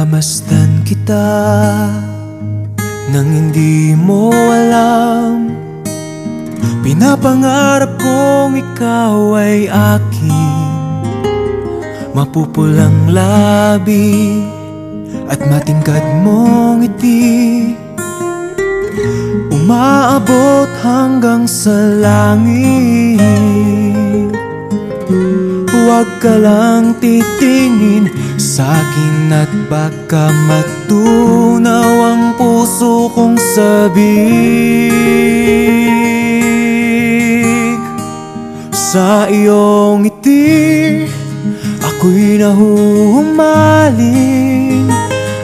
Pinamasdan kita nang hindi mo alam. Pinapangarap kong ikaw ay akin, mapupulang labi at matingkad mong ngiti, umaabot hanggang sa langit. Huwag ka lang titingin sa'kin at baka matunaw ang puso kong sabik. Sa iyong ngiti ako'y nahuhumaling,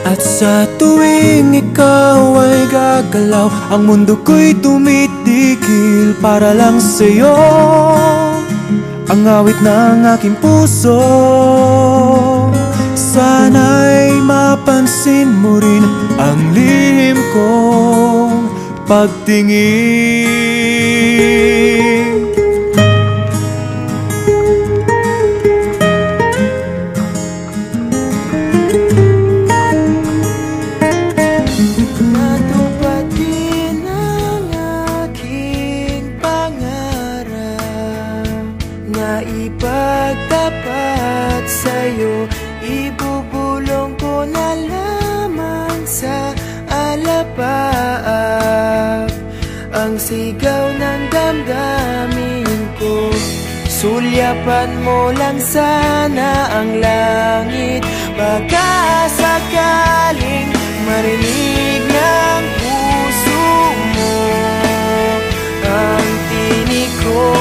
at sa tuwing ikaw ay gagalaw, ang mundo ko'y tumitigil para lang sa'yo. Ang awit ng aking puso, sana'y mapansin mo rin ang lihim kong pagtingin. Natupad din ang aking pangarap na ipagtapat sa'yo. Ibubulong ko na lamang sa alapaap ang sigaw ng damdamin ko. Sulyapan mo lang sana ang langit, baka sakaling marinig ng puso mo ang tinig ko.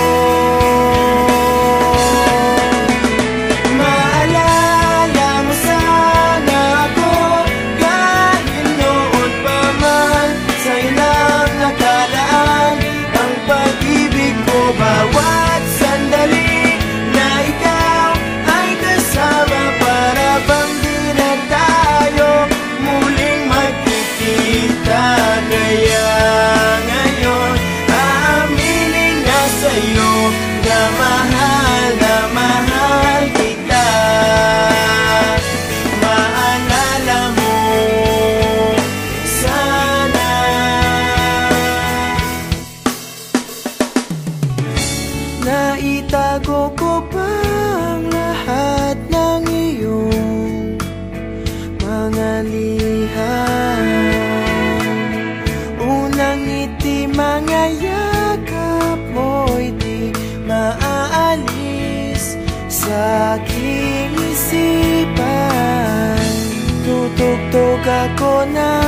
Bawat sandali na ikaw ay kasama, para bang di na tayo muling magkikita. Kaya ngayon aaminin na sa'yo na mahal kita. Maalala mo sana na itago ko pa ang lahat ng iyong mga liham. Unang ngiti, mga yakap mo'y di maaalis sa aking isipan. Tutugtog ako ng